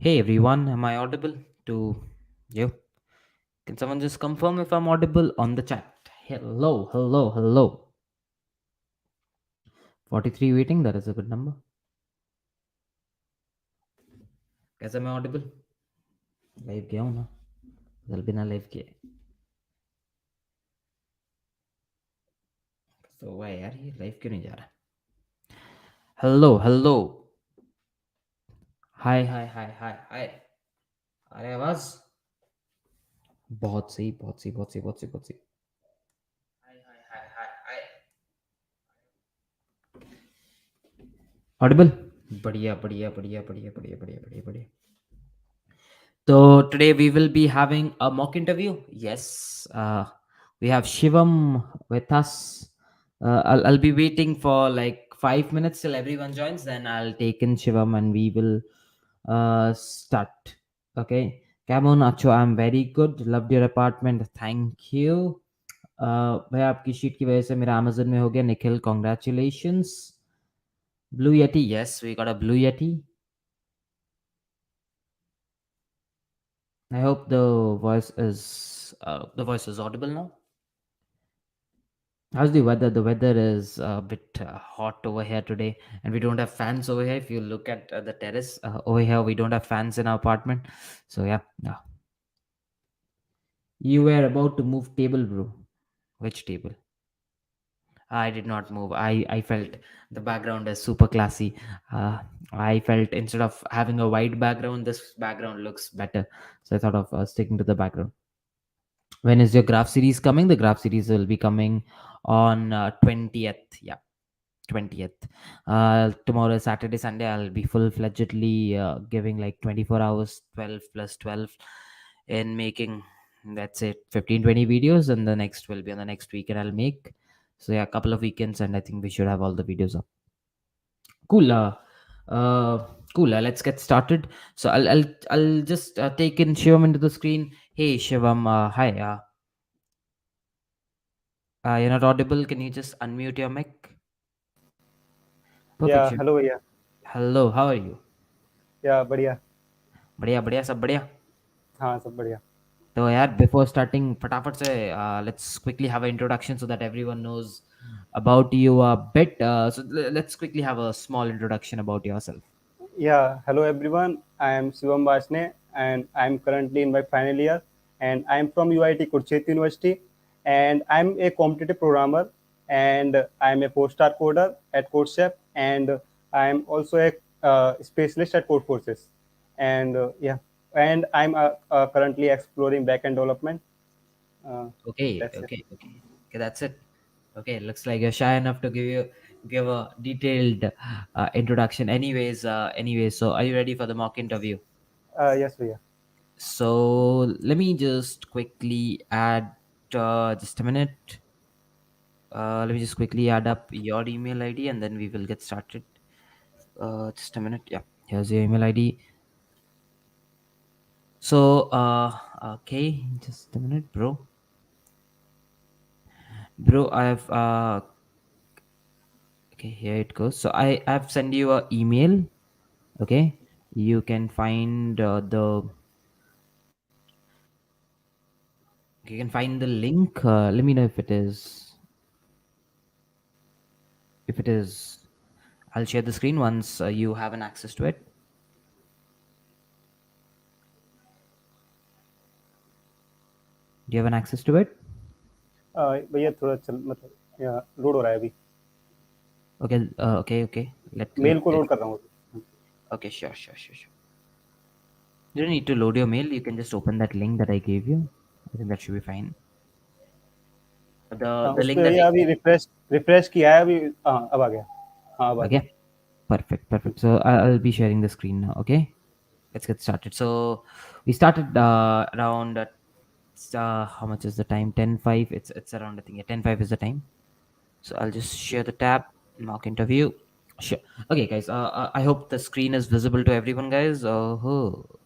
Hey everyone, am I audible to you? Can someone just confirm if I'm audible on the chat? Hello, hello, hello. 43 waiting, that is a good number. कैसे मैं audible? Live गया हूँ ना, कल बिना live किए. तो वाह यार ये लाइव क्यों नहीं जा रहा? हेलो हेलो, हाय हाय हाय हाय हाय. अरे आवाज बहुत सही बहुत सही बहुत सही बहुत सही बहुत सही. हाय हाय हाय हाय हाय. ऑडिबल. बढ़िया बढ़िया बढ़िया बढ़िया बढ़िया बढ़िया बढ़िया बढ़िया. So today we will be having a mock interview. Yes, we have Shivam with us. I'll be waiting for like 5 minutes till everyone joins. Then I'll take in Shivam and we will start. Okay. Camon Acho, I'm very good. Loved your apartment. Thank you. भाई आपकी sheet की वजह से मेरा Amazon में हो गया. Nikhil, congratulations. Blue Yeti, yes, we got a Blue Yeti. I hope the voice is audible now. How's the weather? The weather is a bit hot over here today, and we don't have fans over here. If you look at the terrace over here, we don't have fans in our apartment. So yeah, yeah. You were about to move table, bro. Which table? I did not move. I felt the background is super classy. I felt instead of having a white background, this background looks better. So I thought of sticking to the background. When is your graph series coming? The graph series will be coming on 20th. Yeah, 20th. Tomorrow is Saturday, Sunday. I'll be full-fledgedly giving like 24 hours, 12 plus 12 in making, that's it, 15, 20 videos. And the next will be on the next weekend I'll make. So yeah, a couple of weekends and I think we should have all the videos up. Cool. Uh, cool. Let's get started. So I'll just take in Shivam into the screen. Hey Shivam, hi. You're not audible. Can you just unmute your mic? Perfect. या Shivam. Hello भैया. Hello. How are you? या बढ़िया. बढ़िया बढ़िया सब बढ़िया. हाँ, सब बढ़िया. तो यार before starting फटाफट से let's quickly have an introduction so that everyone knows about you a bit. So let's quickly have a small introduction about yourself. Yeah, hello everyone. I am Shivam Basne and I am currently in my final year and I am from UIT Kurukshetra University and I am a competitive programmer and I am a 4-star coder at CodeChef and I am also a specialist at Codeforces and yeah, and I'm currently exploring backend development. Uh, Okay, that's it. okay, okay, okay, that's it. Okay, looks like you're shy enough to give a detailed introduction. Anyways, so are you ready for the mock interview? Yes, भैया. So let me just quickly add just a minute. Let me just quickly add up your email ID and then we will get started. Just a minute. Yeah, here's your email ID. So, okay, just a minute, bro. Bro, okay, here it goes. So I've sent you a email. Okay, you can find the link. Let me know if it is. I'll share the screen once you have an access to it. Do you have an access to it? भैया थोड़ा चल मतलब load हो रहा है अभी. Okay, okay. Mail को load कर रहा हूँ. Okay, sure. You don't need to load your mail. You can just open that link that I gave you. I think that should be fine. The उस link पे that I भैया अभी gave. Refresh refresh किया है अभी. हाँ, अब आ गया. हाँ, अब आ गया. Okay, perfect. So I'll be sharing the screen now. Okay, let's get started. So we started around how much is the time? 10:05. It's around, I think, yeah, 10:05 is the time. So I'll just share the tab, mock interview. Sure. Okay, guys. I hope the screen is visible to everyone, guys. I hope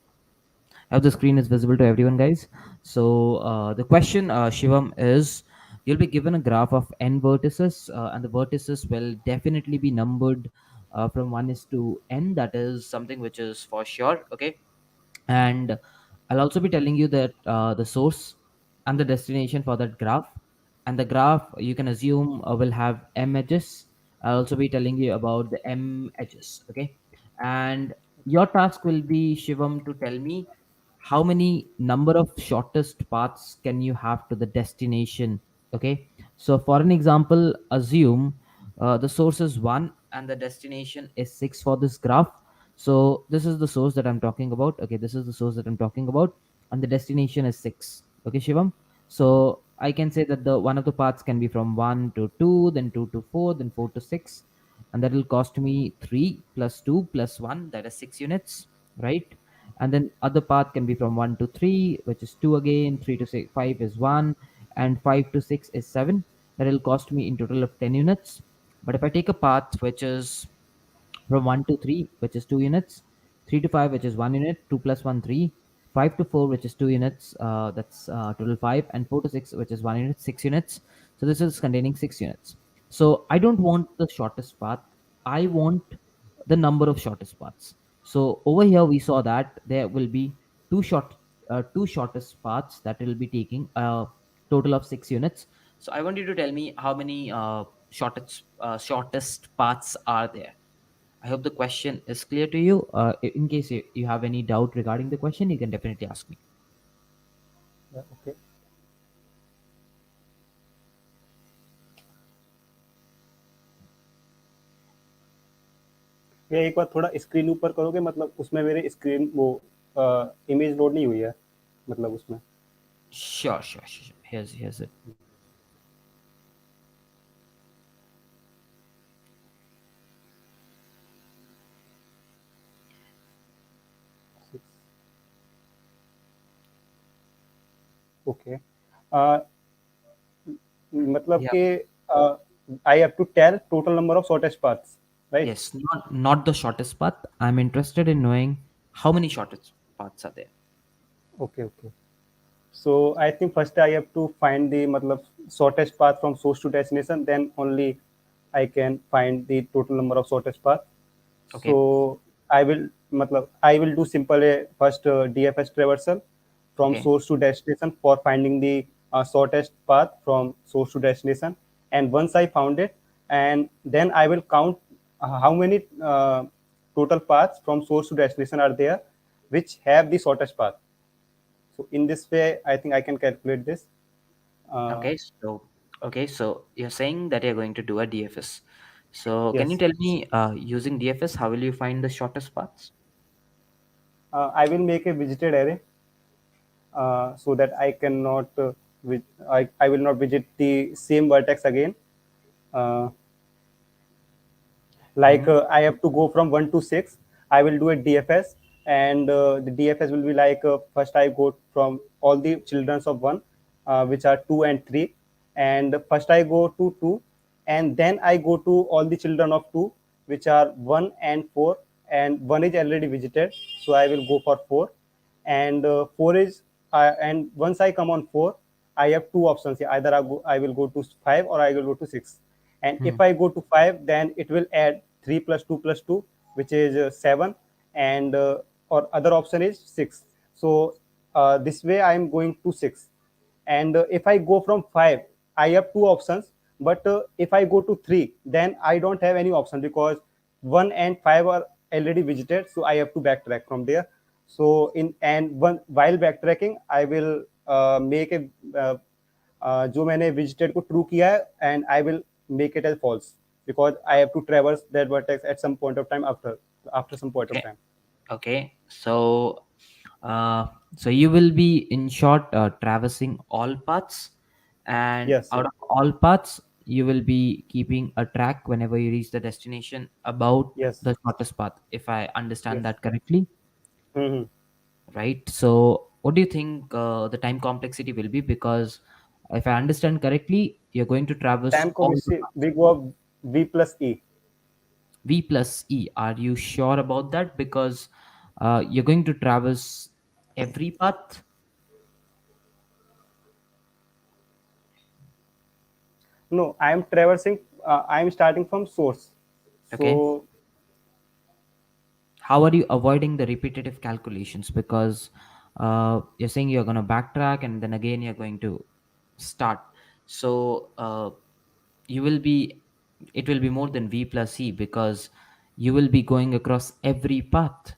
the screen is visible to everyone, guys. So the question, Shivam, is you'll be given a graph of n vertices, and the vertices will definitely be numbered from 1 is to n. That is something which is for sure. Okay. And I'll also be telling you that the source and the destination for that graph, and the graph you can assume will have m edges. I'll also be telling you about the m edges. Okay, and your task will be, Shivam, to tell me how many number of shortest paths can you have to the destination. Okay, so for an example, assume the source is 1 and the destination is 6 for this graph. So this is the source that I'm talking about. Okay, this is the source that I'm talking about, and the destination is 6. Okay, Shivam. So I can say that the one of the paths can be from 1 to 2, then 2 to 4, then 4 to 6, and that will cost me 3 plus 2 plus 1, that is 6 units, right? And then other path can be from 1 to 3, which is 2 again, 3 to 6, 5 is 1, and 5 to 6 is 7. That will cost me in total of 10 units. But if I take a path which is from 1 to 3, which is 2 units, 3 to 5, which is 1 unit, 2 plus 1, 3, 5 to 4, which is 2 units, that's total 5, and 4 to 6, which is 1 unit, 6 units. So this is containing 6 units. So I don't want the shortest path, I want the number of shortest paths. So over here we saw that there will be two shortest paths that will be taking a total of 6 units. So I want you to tell me how many shortest paths are there. I hope the question is clear to you. In case you have any doubt regarding the question, you can definitely ask me. Yeah, okay. ये एक बार थोड़ा screen ऊपर करोगे, मतलब उसमें मेरे screen वो image load नहीं हुई है, मतलब उसमें। Sure, sure, sure, sure. Here's it. Okay, मतलब Yeah. कि I have to tell total number of shortest paths, right? Yes, not the shortest path. I'm interested in knowing how many shortest paths are there. Okay, okay. So I think first I have to find the matlab shortest path from source to destination. Then only I can find the total number of shortest path. So Okay. I will do simple first DFS traversal from Okay. source to destination for finding the shortest path from source to destination. And once I found it, and then I will count how many total paths from source to destination are there, which have the shortest path. So in this way, I think I can calculate this. Uh, Okay. So you're saying that you're going to do a DFS. So can you yes, tell me, using DFS, how will you find the shortest paths? I will make a visited array so that I cannot, I will not visit the same vertex again. Uh, like Mm-hmm. I have to go from 1 to 6. I will do a DFS, and the DFS will be like first I go from all the childrens of 1, which are 2 and 3, and first I go to 2, and then I go to all the children of 2, which are 1 and 4, and 1 is already visited, so I will go for 4, and 4 is and once I come on 4, I have two options here. Either I will go to 5 or I will go to 6. And Hmm. if I go to 5, then it will add 3 plus 2 plus 2, which is 7, and or other option is 6. So this way I am going to 6. And if I go from 5, I have two options. But if I go to 3, then I don't have any option because 1 and 5 are already visited, so I have to backtrack from there. So in and one while backtracking, I will make a जो मैंने visited को true किया है, and I will make it as false because I have to traverse that vertex at some point of time after some point of Okay. time. Okay. So you will be, in short, traversing all paths, and Yes, out yes, of all paths, you will be keeping a track whenever you reach the destination about yes, the shortest path, if I understand yes. that correctly, Mm-hmm. right? So what do you think the time complexity will be? Because if I understand correctly, you're going to traverse Time को all the paths. we go of V plus E. V plus E. Are you sure about that? Because you're going to traverse every path. No, I am traversing. I am starting from source. Okay. So how are you avoiding the repetitive calculations? Because you're saying you're going to backtrack and then again you're going to start. So you will be, it will be more than v plus c, because you will be going across every path.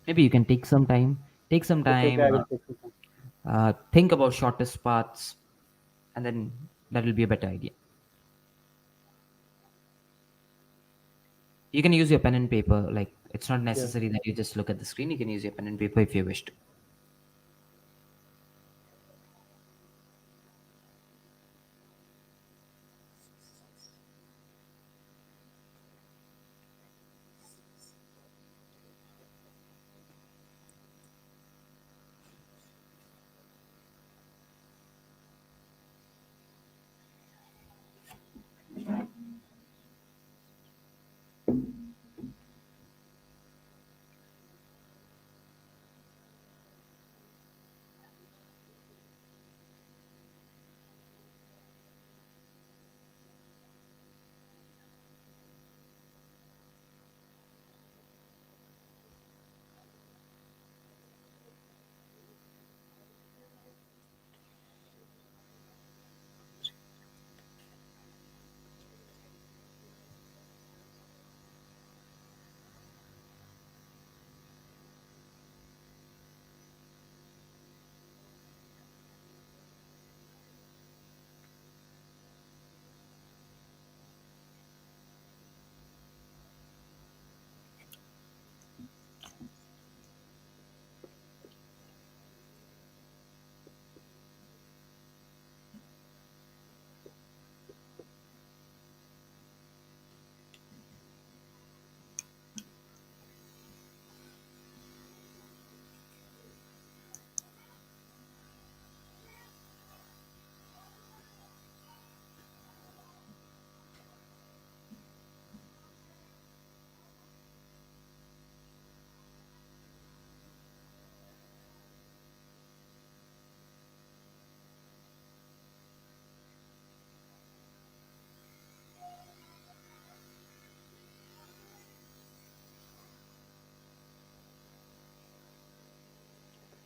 Maybe you can take some time, take some Okay, okay, I time, will take some time. think about shortest paths, and then that will be a better idea. You can use your pen and paper, like it's not Yes. necessary that you just look at the screen. You can use your pen and paper if you wish to.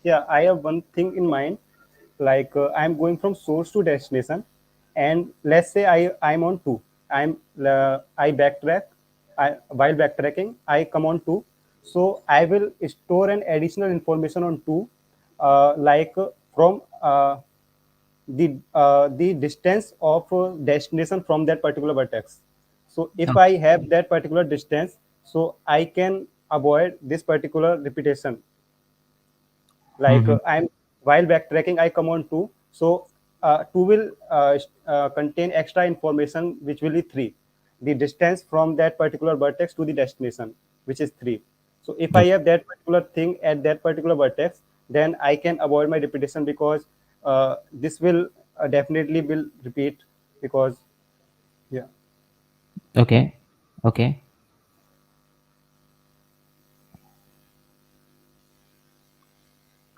Yeah, I have one thing in mind. Like I'm going from source to destination, and let's say I'm on two. I backtrack. While backtracking, I come on two. So I will store an additional information on two, like from the distance of destination from that particular vertex. So if I have that particular distance, so I can avoid this particular repetition. Like Mhm. I'm while backtracking I come on 2, so 2 will contain extra information which will be 3, the distance from that particular vertex to the destination, which is 3. So if I Okay. have that particular thing at that particular vertex, then I can avoid my repetition, because this will definitely will repeat, because yeah. Okay. Okay.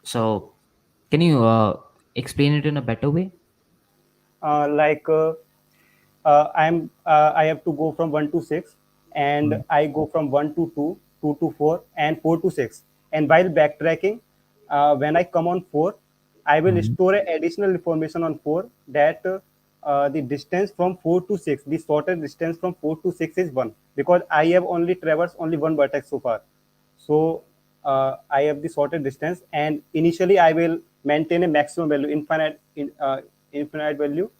So, can you explain it in a better way? Like I have to go from 1 to 6, and Mm. I go from 1 to 2, 2 to 4, and 4 to 6. And while backtracking, when I come on 4, I will Mhm. store additional information on 4, that the distance from 4 to 6, the shortest distance from 4 to 6 is 1, because I have only traversed only one vertex so far. So I have the sorted distance, and initially I will maintain a maximum value, infinite value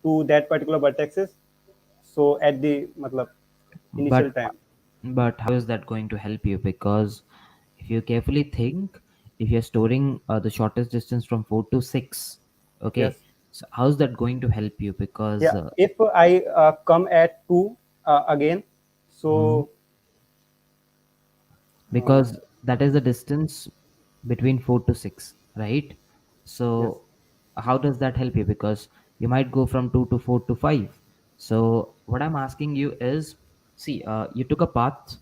to that particular vertexes. So at the matlab, initial But time. how is that going to help you? Because if you carefully think, if you're storing the shortest distance from 4 to 6, Yes. okay, so how's that going to help you? Because Yeah. If I come at 2 again, Mhm. so uh, because that is the distance between 4 to 6, right? yes. So how does that help you? Because you might go from 2 to 4 to 5. So what I'm asking you is, see, you took a path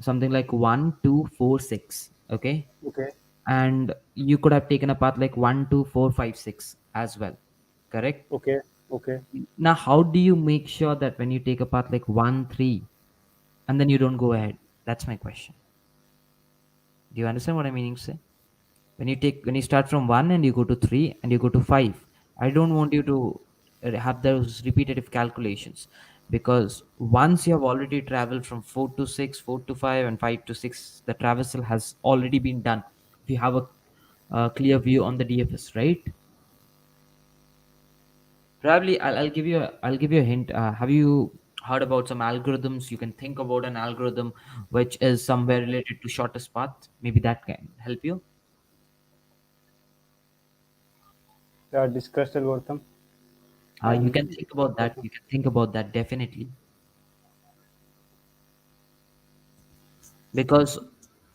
something like 1 2 4 6, okay, Okay. and you could have taken a path like 1 2 4 5 6 as well, correct? Okay. Okay. Now, how do you make sure that when you take a path like 1, 3, and then you don't go ahead? That's my question. Do you understand what I'm meaning to say? When you start from 1 and you go to 3 and you go to 5, I don't want you to have those repetitive calculations, because once you have already traveled from 4 to 6, 4 to 5, and 5 to 6, the traversal has already been done. If you have a clear view on the DFS, right? Probably I'll give you a hint. Have you heard about some algorithms? You can think about an algorithm which is somewhere related to shortest path. Maybe that can help you. Discussed algorithm. You Um, can think about that. You can think about that definitely, because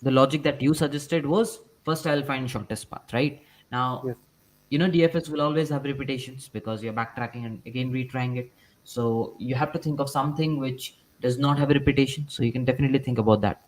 the logic that you suggested was, first I'll find shortest path, right? Now, yes. DFS will always have repetitions because you're backtracking and again retrying it. So you have to think of something which does not have a repetition. So you can definitely think about that.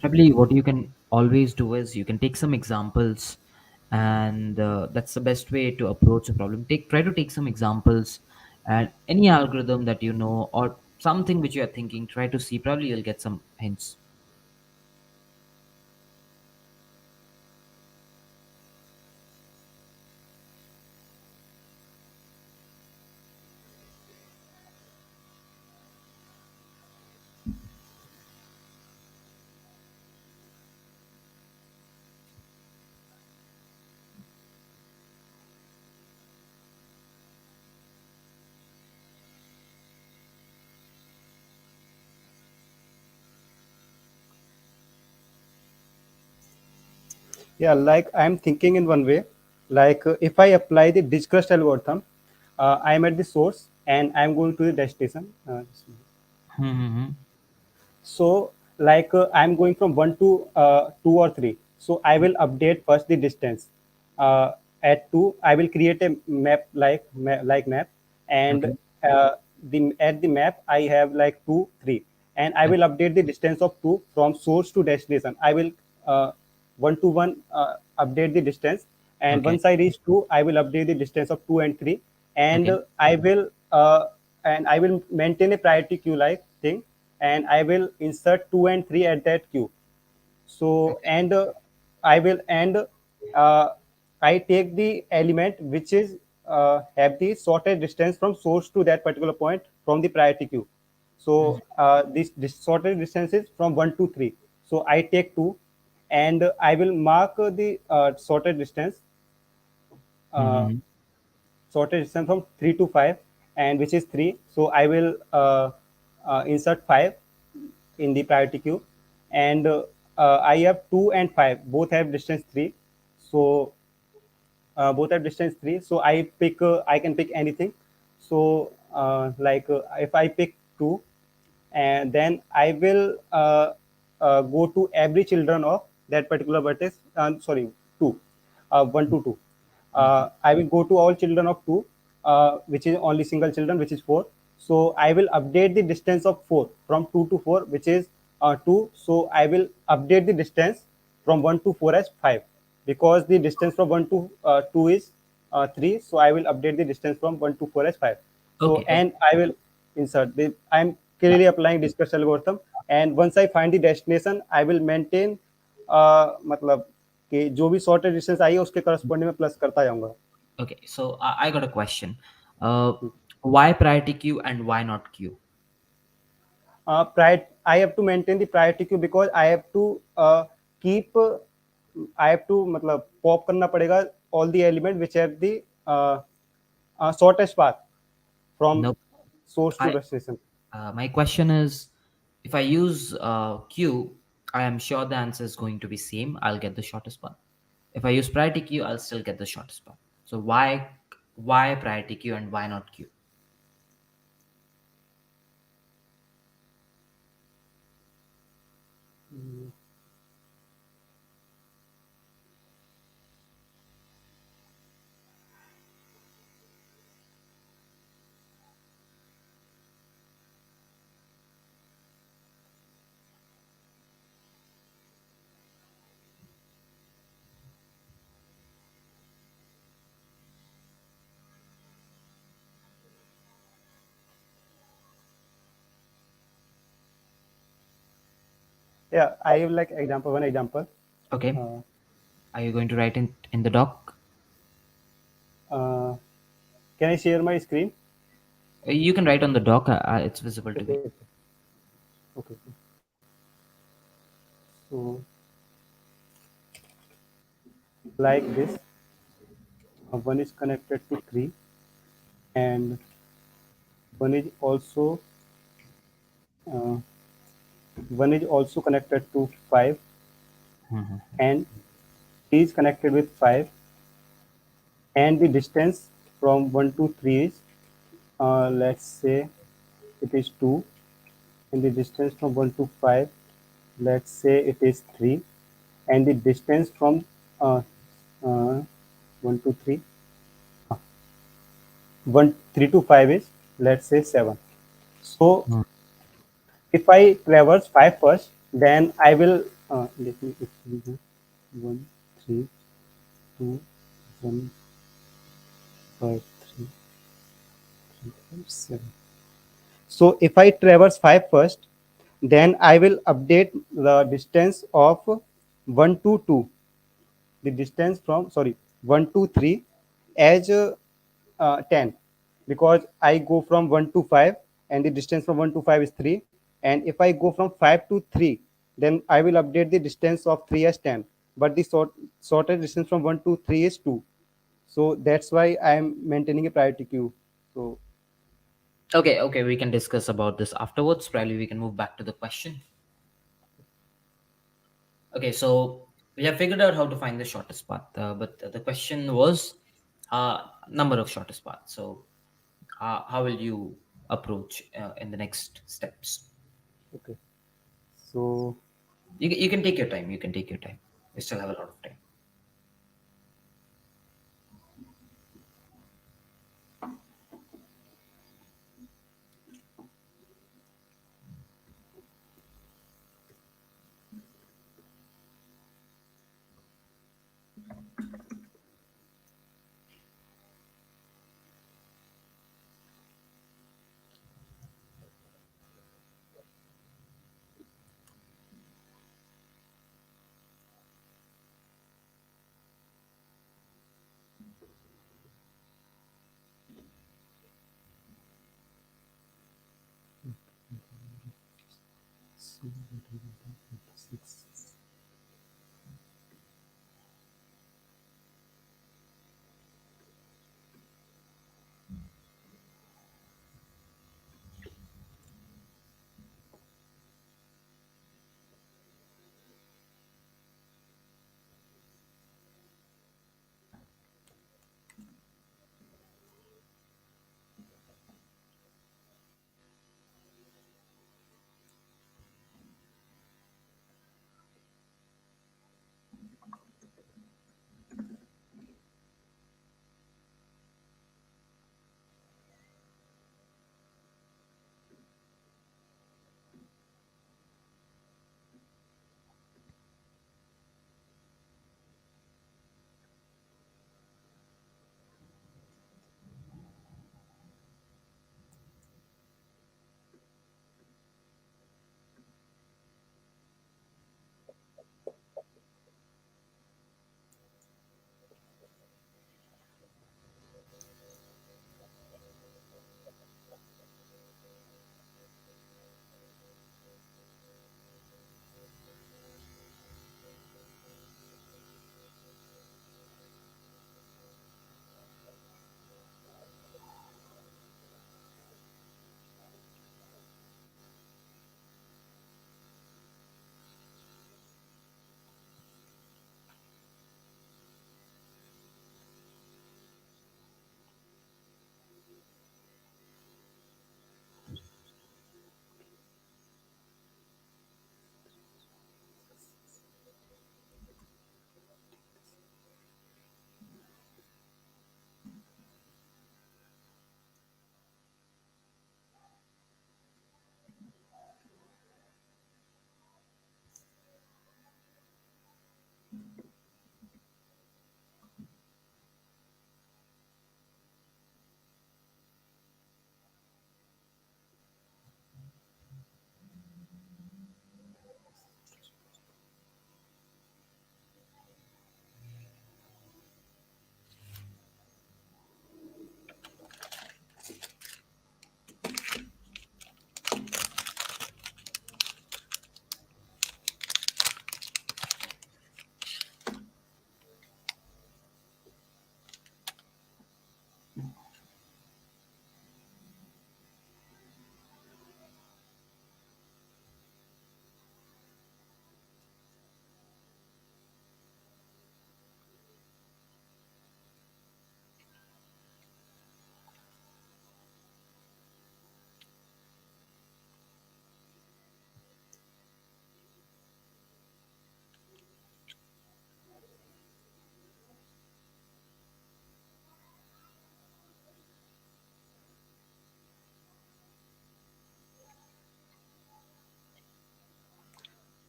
Probably what you can always do is you can take some examples, and that's the best way to approach a problem. Try to take some examples, and any algorithm that you know or something which you are thinking, try to see. Probably you'll get some hints. Yeah, like I'm thinking in one way, like if I apply the discussed algorithm, I'm at the source and I'm going to the destination. Mm-hmm. So, like I'm going from 1 to 2 or 3. So, I will update first the distance. At 2, I will create a map like map, and Okay. the at the map I have like 2, 3, and I will update the distance of 2 from source to destination. I will 1 to 1 update the distance, and Okay. once I reach 2, I will update the distance of 2 and 3, and Okay. I will maintain a priority queue like thing, and I will insert 2 and 3 at that queue. So and I will and I take the element which is have the shortest distance from source to that particular point from the priority queue. So this shortest distance is from 1 to 3. So I take 2, and I will mark the shortest distance, uh, Mm-hmm. sorted distance from 3 to 5, and which is 3. So I will insert 5 in the priority queue, and I have 2 and 5 both have distance 3. So both have distance 3, so I can pick anything. So if I pick 2, and then I will go to every children of that particular vertex, sorry, 2, 1 to 2. I will go to all children of 2, which is only single children, which is 4. So I will update the distance of 4 from 2 to 4, which is 2. So I will update the distance from 1 to 4 as 5, because the distance from 1 to 2 is 3. So I will update the distance from 1 to 4 as 5. So Okay. Okay. and I will insert the I'm clearly applying discuss algorithm, and once I find the destination I will maintain मतलब कि जो भी shortage distance आई है उसके corresponding में plus करता जाऊंगा. Okay. So I got a question. Uh, why priority queue and why not queue? Prior, I have to maintain the priority queue because I have to keep I have to मतलब pop करना पड़ेगा all the element which have the shortest path from No. source to I destination. My question is, if I use queue, I am sure the answer is going to be same. I'll get the shortest path. If I use priority queue, I'll still get the shortest path. So why priority queue and why not queue? Yeah, I have like example one example. Okay. Uh, Are you going to write in the doc? uh, can I share my screen? You can write on the doc. It's visible to me. Okay, okay. So like this, one is connected to 3, and one is also uh, one is also connected to 5, Mhm. and three is connected with 5, and the distance from 1 to 3 is let's say it is 2, and the distance from 1 to 5, let's say it is 3, and the distance from uh, uh, 1 to 3, 1 3 to 5 is, let's say, 7. So Hmm. if I traverse 5 first, then I will let me actually do 1 3 2 1 5 3 3 5 7. So if I traverse 5 first, then I will update the distance of 1 to 2, the distance from, sorry, 1 to 3 as 10, because I go from 1 to 5, and the distance from 1 to 5 is 3. And if I go from 5 to 3, then I will update the distance of 3 as 10, but the shortest distance from 1 to 3 is 2. So that's why I am maintaining a priority queue. So Okay. Okay. We can discuss about this afterwards. Probably we can move back to the question. Okay, so we have figured out how to find the shortest path, but the question was uh, number of shortest paths. So how will you approach in the next steps? okay, so You can take your time. You can take your time. We still have a lot of time.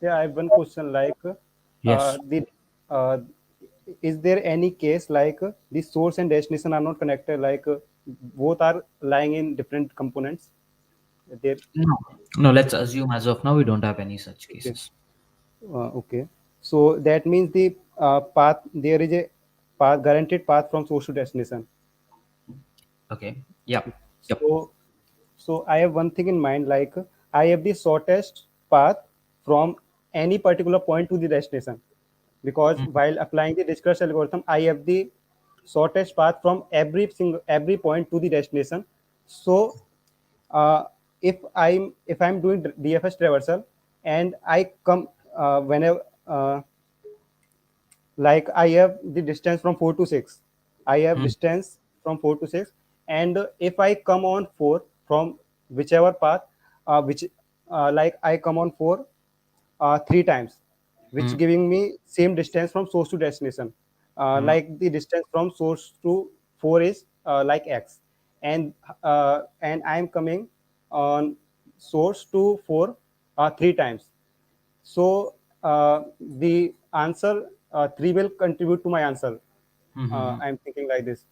Yeah, I have one question like Yes. the uh, is there any case like the source and destination are not connected, like both are lying in different components? There, No. No, let's assume as of now we don't have any such okay, cases. okay. So that means the path, there is a path, guaranteed path from source to destination. Okay. Yep. Yep. So, so I have one thing in mind, like I have the shortest path from any particular point to the destination, because Mm, while applying the discrete algorithm, I have the shortest path from every point to the destination. So, uh, if I'm doing DFS traversal and I come whenever like I have the distance from 4 to 6, I have mm, distance from 4 to 6, and if I come on 4 from whichever path, which like I come on 4 three times, which mm, giving me same distance from source to destination, mm, like the distance from source to 4 is like x, and I am coming on source to 4 three times. So the answer 3 will contribute to my answer. mm, mm, mm. I'm thinking like this.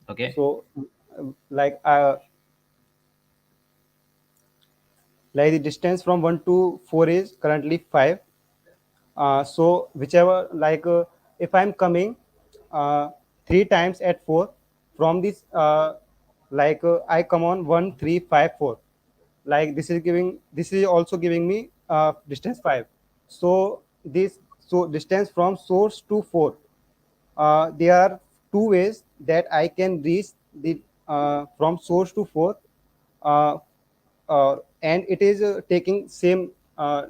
Okay. So like uh, like the distance from 1 to 4 is currently 5. So whichever if I'm coming uh, three times at 4 from this I come on 1 3 5 4, like this is also giving me distance 5. So this, so distance from source to 4, there are two ways that I can reach the from source to 4, uh, and it is taking same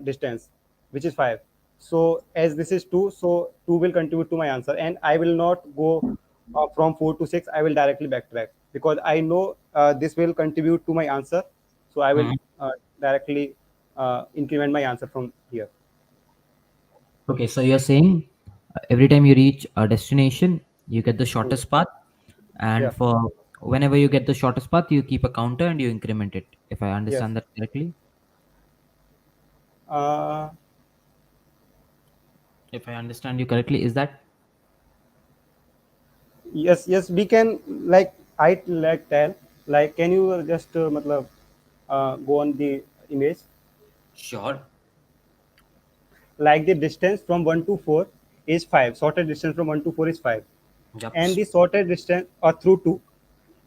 distance, which is 5. So as this is 2, so 2 will contribute to my answer, and I will not go from 4 to 6. I will directly backtrack because I know this will contribute to my answer. So I will Mhm. directly increment my answer from here. Okay, so you're saying every time you reach a destination, you get the Hmm. shortest path, Yeah. and for whenever you get the shortest path, you keep a counter and you increment it. If I Yes. understand that correctly, Uh, if I understand you correctly, is that yes, yes, we can, like, I like tell, like, can you just matlab, go on the image, sure? like the distance from 1 to 4 is 5, sorted distance from 1 to 4 is 5, and Yups. the sorted distance or through 2,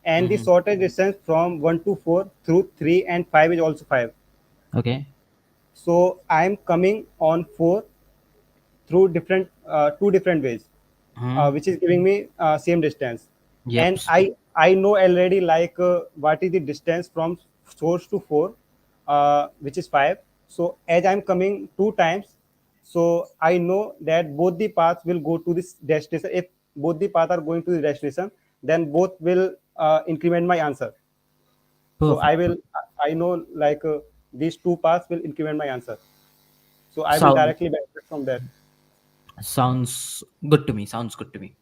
and the Mm-hmm. sorted distance from 1 to 4 through 3 and 5 is also 5. Okay. So I am coming on 4 through different two different ways, Hmm. which is giving me same distance. And Yups. I know already, like, what is the distance from source to 4, which is 5. So as I'm coming two times, so I know that both the paths will go to this destination. If both the paths are going to the destination, then both will increment my answer. So I Perfect. will, I know, like, these two paths will increment my answer. So I will Sound directly benefit from that. sounds good to me. Sounds good to me.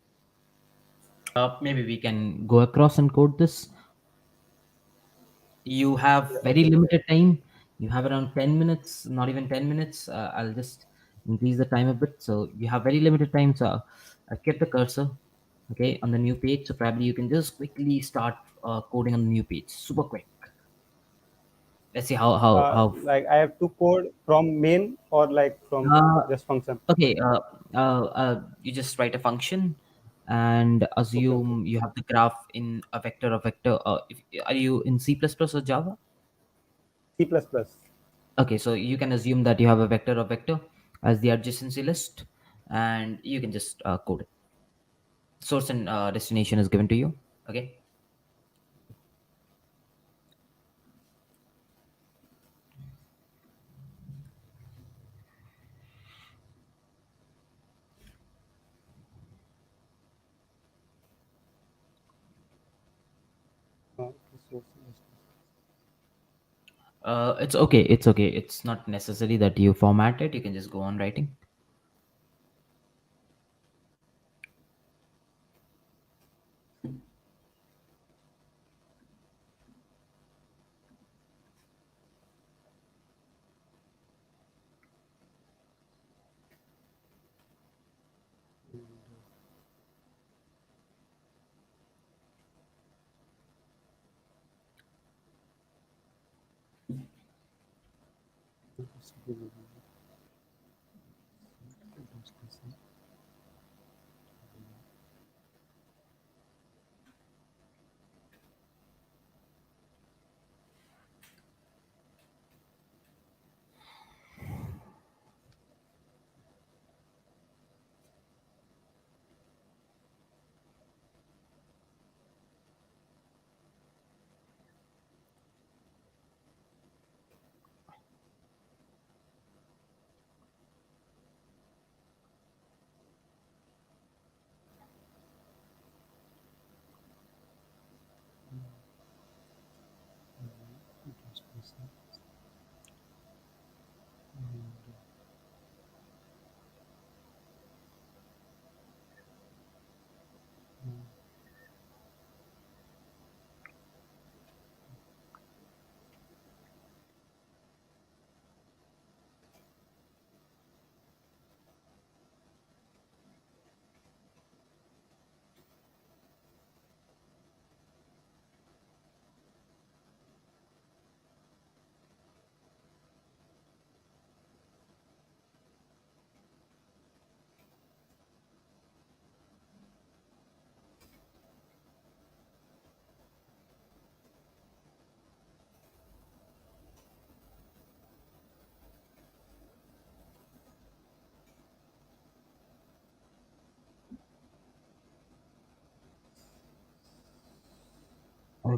Maybe we can go across and code this. You have Yeah, very okay. limited time. You have around 10 minutes, not even 10 minutes. I'll just increase the time a bit. So you have very limited time. So I've kept the cursor, okay, on the new page. So probably you can just quickly start coding on the new page. Super quick. Let's see how. Like, I have to code from main or like from Uh, just function. okay. You just write a function and Okay, okay. assume you have the graph in a vector. A vector. Are you in C++ or Java? C++. plus plus. Okay, so you can assume that you have a vector of vector as the adjacency list, and you can just code it. Source and destination is given to you. Okay. Resource. It's okay. It's okay. It's not necessary that you format it. You can just go on writing.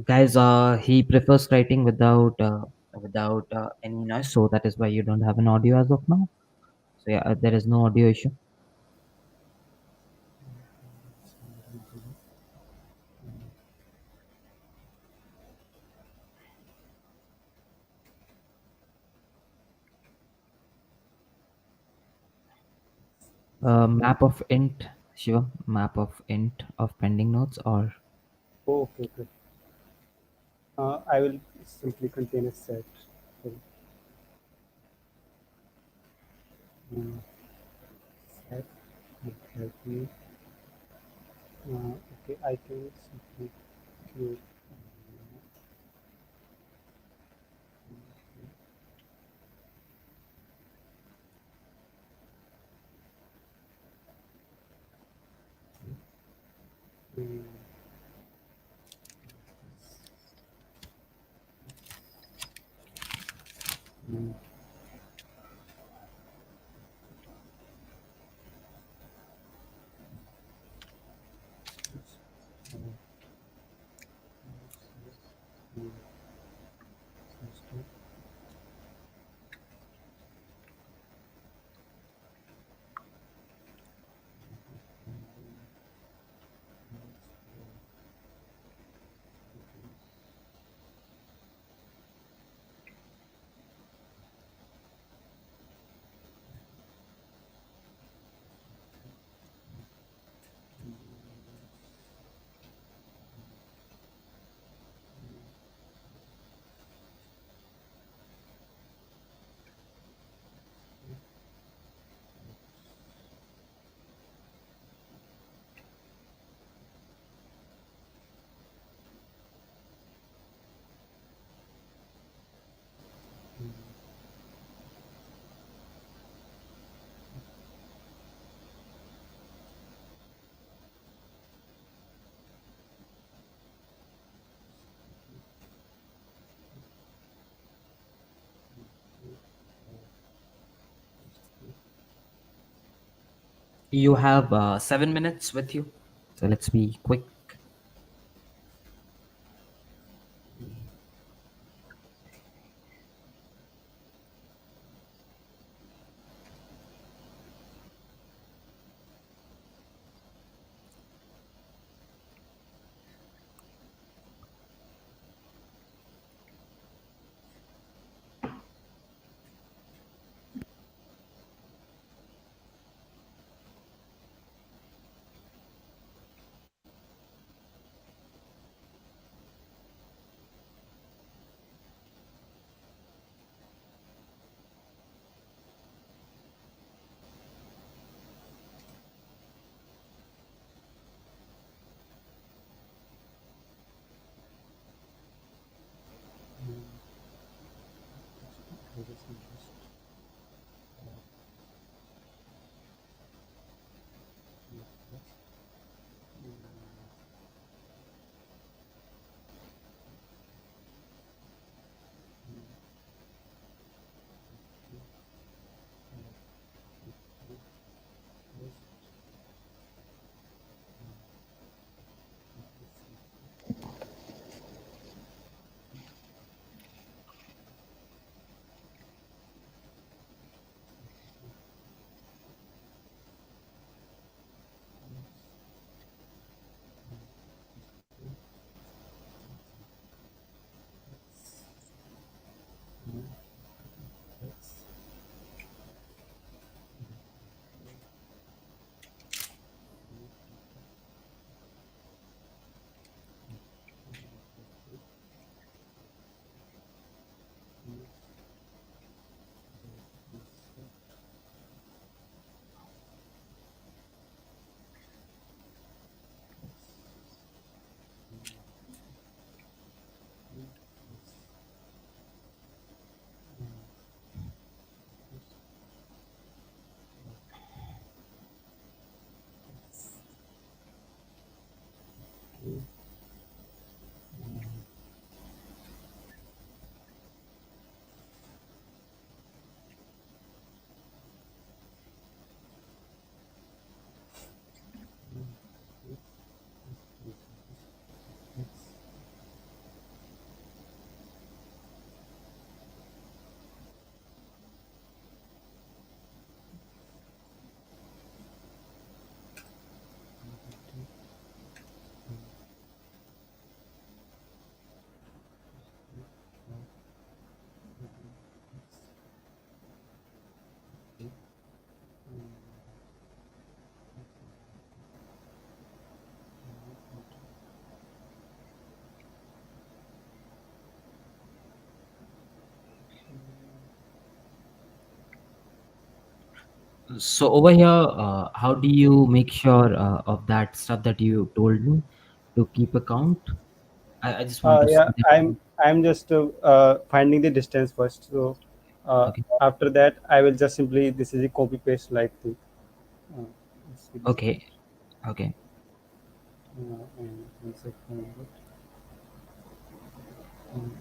Guys, he prefers writing without any noise, so that is why you don't have an audio as of now. So yeah, there is no audio issue. Map of int, Shiva. Map of int of pending nodes, or Oh, okay, okay. I will simply contain a set. So, uh, set. Let me. Okay, I can simply create. um, um, you have 7 minutes with you. So let's be quick. So over here, how do you make sure of that stuff that you told me to keep account? I just want to Yeah, see that. I'm just finding the distance first. So Okay. after that, I will just simply this is a copy paste like the let's see this Okay. one. Okay. And one second. Um,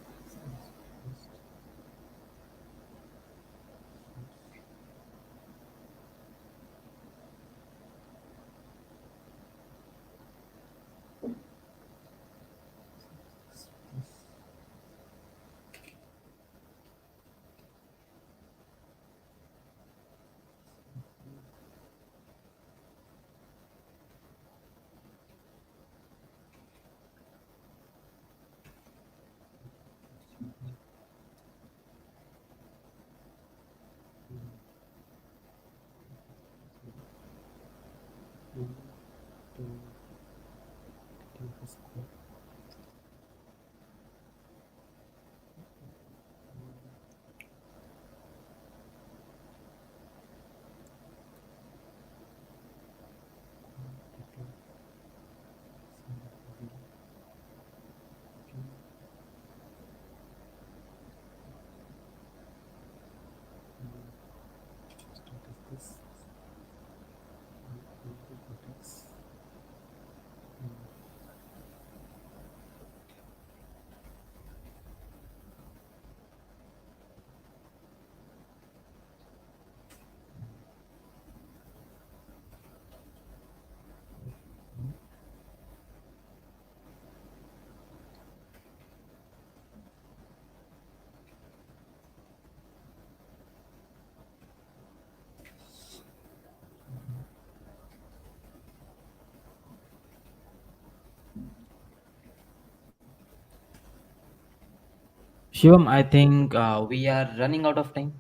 Shivam, I think we are running out of time.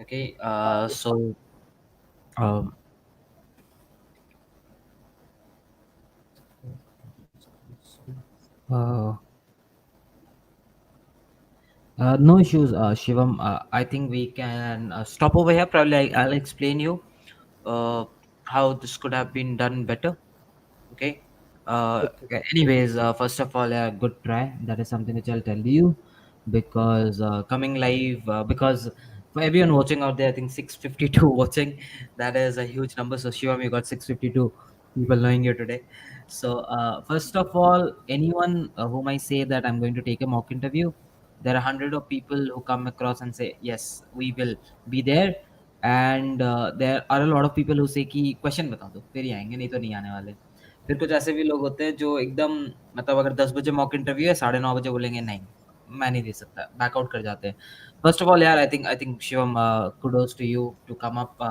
Okay. So um, uh, no issues, Shivam. I think we can stop over here. Probably I'll explain you uh, how this could have been done better. Okay. Okay. Anyways, first of all, good try. That is something which I'll tell you because coming live, because for everyone watching out there, I think 652 watching, that is a huge number. So, Shivam, you got 652 people knowing you today. So, first of all, anyone whom I say that I'm going to take a mock interview, there are hundred of people who come across and say, yes, we will be there. And there are a lot of people who say कि question बता दो फिर ही आएंगे नहीं तो नहीं आने वाले फिर कुछ ऐसे भी लोग होते हैं जो एकदम मतलब अगर 10 बजे मॉक इंटरव्यू है 9:30 बजे बोलेंगे नहीं मैं नहीं दे सकता बैकआउट कर जाते हैं फर्स्ट ऑफ ऑल यार I think Shivam kudos to you to come up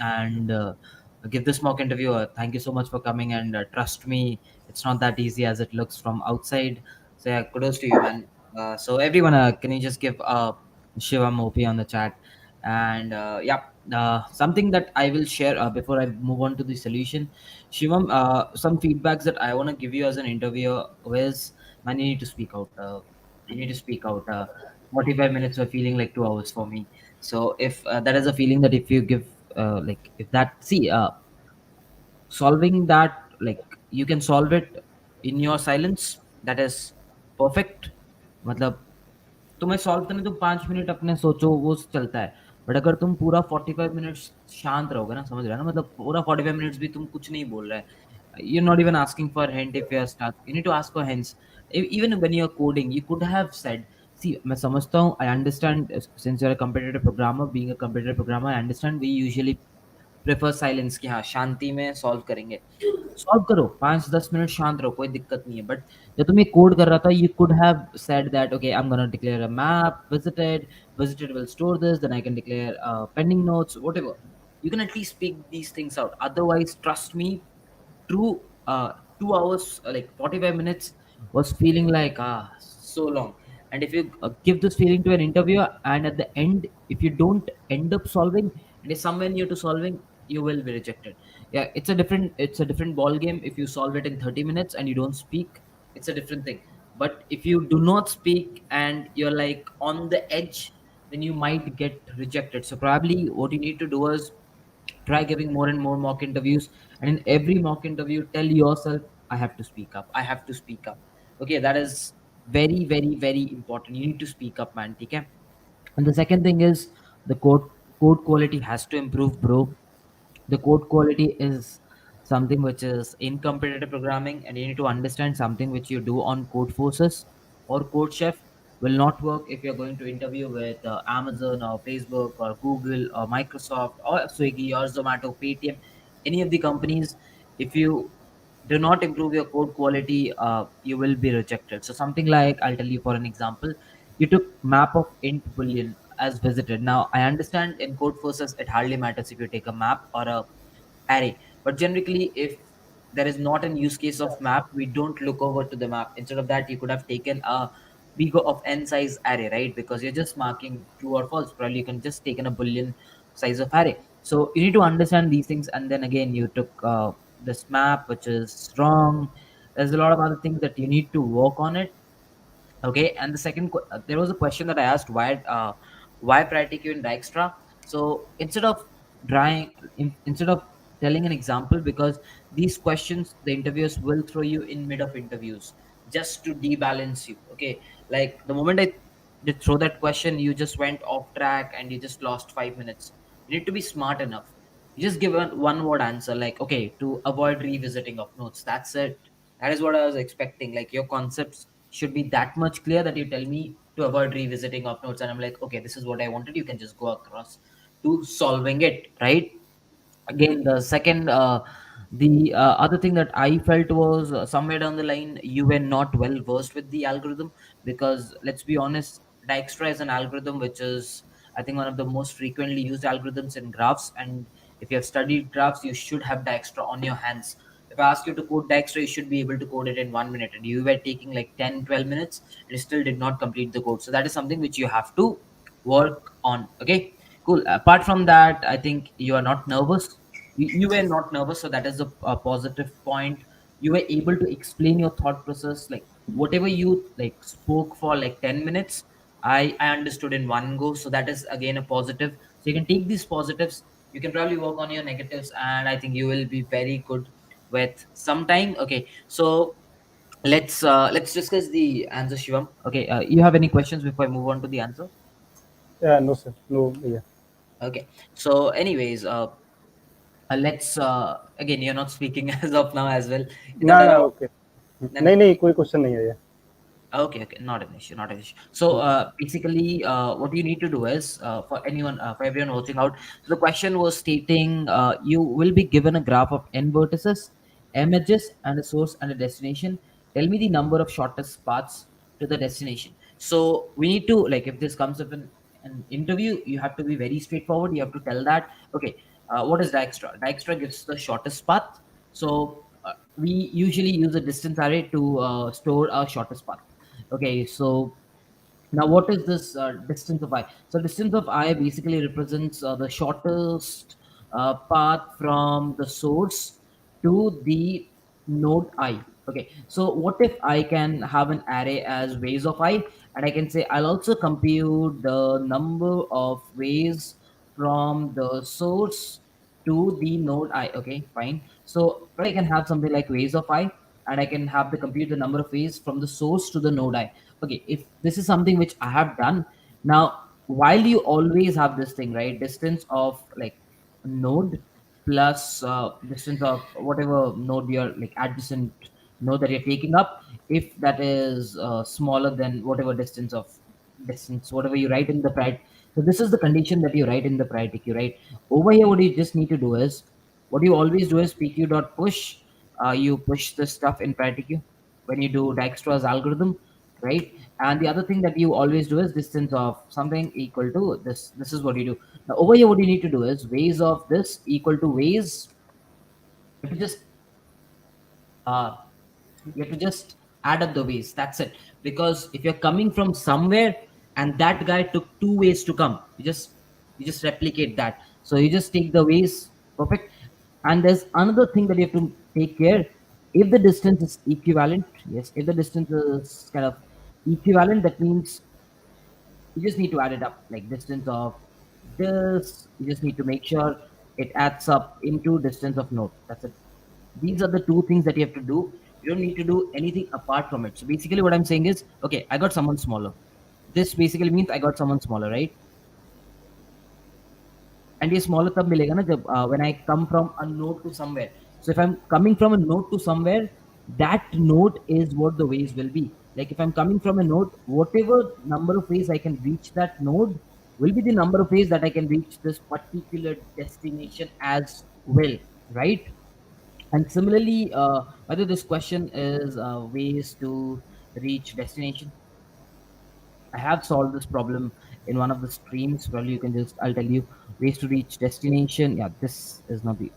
and give this mock interview thank you so much for coming and trust me it's not that easy as it looks from outside so yeah kudos to you man so everyone can you just give shivam op on the chat and yeah something that I will share before I move on to the solution Shivam, some feedbacks that I want to give you as an interviewer is, man, you need to speak out. You need to speak out. 45 minutes were feeling like 2 hours for me. So if that is a feeling that if you give, like, if that, see, solving that, like, you can solve it in your silence, that is perfect. मतलब तुम्हें solve करने तो 5 minute अपने सोचो वो चलता है but अगर तुम पूरा 45 मिनट्स शांत रहोगे ना समझ रहे हो ना मतलब पूरा 45 मिनट्स भी तुम कुछ नहीं बोल रहे you're not even asking for hint if you're stuck you need to ask for hints even when you're coding you could have said see मैं समझता हूँ I understand since you're a competitive programmer being a competitive programmer I understand we usually prefer silence कि हाँ शांति में solve करेंगे solve करो 5-10 minute शांत रहो कोई दिक्कत नहीं है बट जब तुम ये कोड कर रहा था you could have said that okay I'm gonna declare a map visited will store this then I can declare pending notes whatever you can at least speak these things out otherwise trust me true 2 hours like 45 minutes was feeling like so long and if you give this feeling to an interviewer and at the end if you don't end up solving and it's somewhere near to solving you will be rejected yeah it's a different ball game if you solve it in 30 minutes and you don't speak it's a different thing but if you do not speak and you're like on the edge then you might get rejected so probably what you need to do is Try giving more and more mock interviews, and in every mock interview tell yourself, I have to speak up, I have to speak up. Okay, that is very very very important. You need to speak up, man. Okay. And the second thing is the code quality has to improve, bro. The code quality is something which is in competitive programming, and you need to understand something which you do on code forces or code chef will not work if you're going to interview with Amazon or Facebook or Google or Microsoft or Swiggy or Zomato, Paytm, any of the companies. If you do not improve your code quality, you will be rejected. So something like, I'll tell you for an example, you took map of int boolean as visited. Now I understand in code forces it hardly matters if you take a map or a array, but generally if there is not an use case of map, we don't look over to the map. Instead of that, you could have taken a big of n size array, right? Because you're just marking true or false. Probably you can just taken a boolean size of array. So you need to understand these things, and then again you took this map which is wrong. There's a lot of other things that you need to work on it. Okay. And the second there was a question that I asked, why priority queue in Dijkstra. So instead of instead of telling an example, because these questions the interviewers will throw you in mid of interviews just to debalance you. Okay. Like the moment I did throw that question, you just went off track and you just lost 5 minutes. You need to be smart enough. You just give a one word answer like, okay, to avoid revisiting of notes. That's it. That is what I was expecting. Like your concepts should be that much clear that you tell me to avoid revisiting of notes, and I'm like, okay, this is what I wanted. You can just go across to solving it, right? Again, the second the other thing that I felt was somewhere down the line you were not well versed with the algorithm, because let's be honest, Dijkstra is an algorithm which is, I think, one of the most frequently used algorithms in graphs. And if you have studied graphs, you should have Dijkstra on your hands. If I ask you to code Dijkstra, you should be able to code it in 1 minute, and you were taking like 10-12 minutes and you still did not complete the code. So that is something which you have to work on. Okay, cool. Apart from that, I think you are not nervous. You were not nervous, so that is a positive point. You were able to explain your thought process, like whatever you like spoke for like 10 minutes, I understood in one go. So that is again a positive. So you can take these positives, you can probably work on your negatives, and I think you will be very good with some time. Okay, so let's discuss the answer, Shivam. Okay, you have any questions before I move on to the answer? Yeah, no, sir. No, yeah. Okay, so anyways, let's again, you're not speaking as of now as well. You ना thought ना about okay then नहीं नहीं कोई question नहीं है ये okay, okay, not an issue, not an issue. So basically, what you need to do is for everyone watching out. So the question was stating, you will be given a graph of n vertices, m edges, and a source and a destination. Tell me the number of shortest paths to the destination. So we need to, like, if this comes up in an interview, you have to be very straightforward. You have to tell that, okay, what is Dijkstra? Dijkstra gives the shortest path. So we usually use a distance array to store our shortest path. Okay, so now what is this distance of I? So distance of I basically represents the shortest path from the source to the node I. Okay, so what if I can have an array as ways of I, and I can say I'll also compute the number of ways from the source to the node I. Okay, fine. So I can have something like ways of I, and I can have the compute the number of ways from the source to the node I. Okay, if this is something which I have done now, while you always have this thing, right, distance of like node plus distance of whatever node you're like adjacent node that you're taking up, if that is smaller than whatever distance whatever you write in the priority. So this is the condition that you write in the priority queue, right? Over here what you just need to do is, what you always do is pq dot push, you push the stuff in priority queue when you do Dijkstra's algorithm, right? And the other thing that you always do is distance of something equal to this. This is what you do. Now over here, what you need to do is ways of this equal to ways. You have to just uh, you have to just add up the ways. That's it. Because if you're coming from somewhere and that guy took 2 ways to come, you just replicate that. So you just take the ways, perfect. And there's another thing that you have to take care. If the distance is equivalent, yes, if the distance is kind of equivalent, that means you just need to add it up, like distance of this. You just need to make sure. It adds up into distance of node. That's it. These are the two things that you have to do. You don't need to do anything apart from it. So basically, what I'm saying is, okay, I got someone smaller. This basically means I got someone smaller, right? And ये smaller तब मिलेगा ना जब when I come from a node to somewhere. So if I'm coming from a node to somewhere, that node is what the ways will be. Like if I'm coming from a node, whatever number of ways I can reach that node will be the number of ways that I can reach this particular destination as well, right? And similarly, whether this question is ways to reach destination, I have solved this problem in one of the streams. Well, you can just, I'll tell you ways to reach destination. Yeah, this is not the.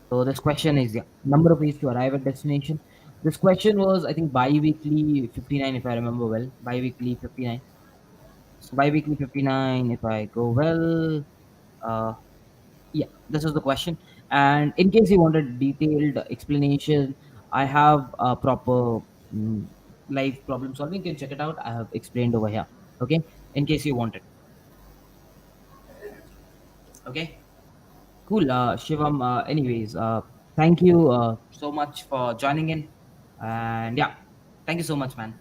So this question is, yeah, number of ways to arrive at destination. This question was, I think, bi-weekly 59, if I remember well. Bi-weekly 59. So bi-weekly 59, if I go well. Uh, yeah, this is the question. And in case you wanted detailed explanation, I have a proper mm, live problem solving. You can check it out. I have explained over here. Okay, in case you want it. Okay, cool. Shivam. Anyways, thank you so much for joining in. And yeah, thank you so much, man.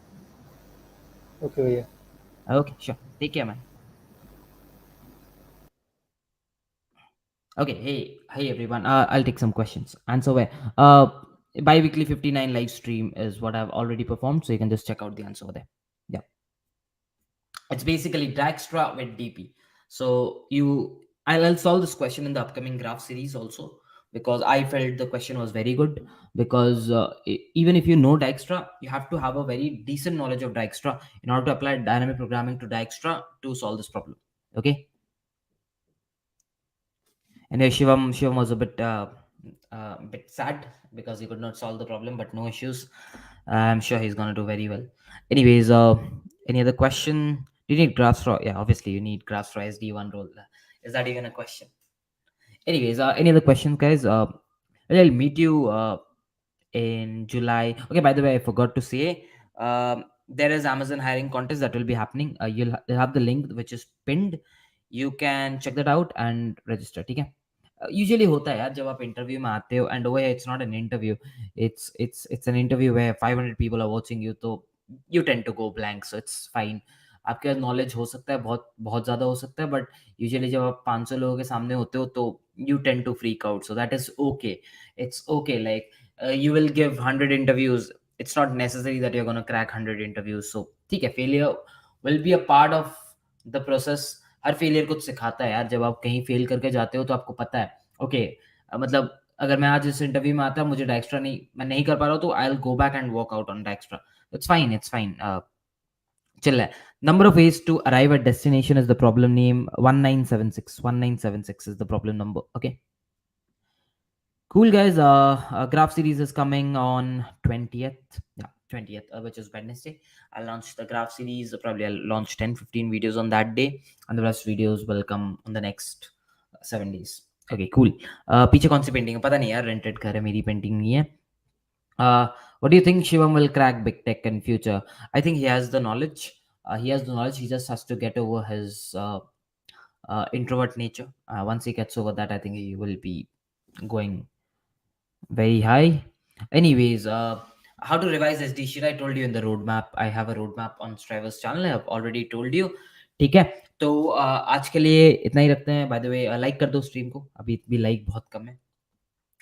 Okay, भैया. Okay, sure. Take care, man. Okay, hey everyone. I'll take some questions. Answer where? Bi-weekly 59 live stream is what I've already performed, so you can just check out the answer over there. Yeah, it's basically Dijkstra with DP. So I'll solve this question in the upcoming graph series also, because I felt the question was very good. Because even if you know Dijkstra, you have to have a very decent knowledge of Dijkstra in order to apply dynamic programming to Dijkstra to solve this problem. Okay. And Shivam was a bit sad because he could not solve the problem, but no issues. I'm sure he's gonna do very well. Anyways, any other question? Do you need graphs for? Yeah, obviously you need graphs for SD1 role. Is that even a question? Anyways, any other questions, guys? Well, I'll meet you in July. Okay, by the way, I forgot to say, there is Amazon hiring contest that will be happening. You'll have the link which is pinned. You can check that out and register. ठीक है? Usually होता है यार जब आप interview में आते हो and over it's not an interview, it's an interview where 500 people are watching you, तो you tend to go blank, so it's fine. आपके पास नॉलेज हो सकता है, बहुत बहुत ज़्यादा हो सकता है, बट यूजुअली जब आप 500 लोगों के सामने होते हो तो you tend to freak out, so that is okay. It's okay, like you will give 100 interviews. It's not necessary that you're going to crack 100 interviews. So ठीक है, failure will be a part of the process. Her failure कुछ सिखाता है यार. जब आप कहीं fail करके जाते हो तो आपको पता है, ओके, मतलब अगर मैं आज इस इंटरव्यू में आता, मुझे डायक्स्ट्रा नहीं, मैं नहीं कर पा रहा हूँ, तो I will go back and work out on Dijkstra. It's fine, it's fine. chill है. Number of ways to arrive at destination is the problem name. 1976. 1976 is the problem number. Okay. Cool, guys. Graph series is coming on 20th. Yeah, 20th, which is Wednesday. I'll launch the graph series. Probably I'll launch 10-15 videos on that day, and the rest videos will come on the next 7 days. Okay, cool. पीछे कौन सी painting है पता नहीं यार, rented घर है, मेरी painting नहीं है. What do you think Shivam will crack big tech in future? I think he has the knowledge. He has the knowledge. He just has to get over his introvert nature. Once he gets over that, I think he will be going very high. Anyways, how to revise SD sheet, I told you in the roadmap. I have a roadmap on Striver's channel. I have already told you. ठीक है, तो आज के लिए इतना ही रखते हैं. By the way, like कर दो स्ट्रीम को, अभी भी लाइक बहुत कम है.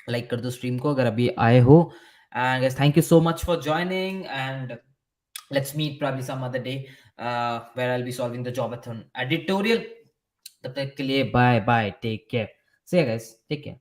लाइक कर दो स्ट्रीम को अगर अभी आए हो. And guys, thank you so much for joining, and let's meet probably some other day where I'll be solving the jobathon editorial. तब तक के लिए bye bye, take care. See you guys, take care.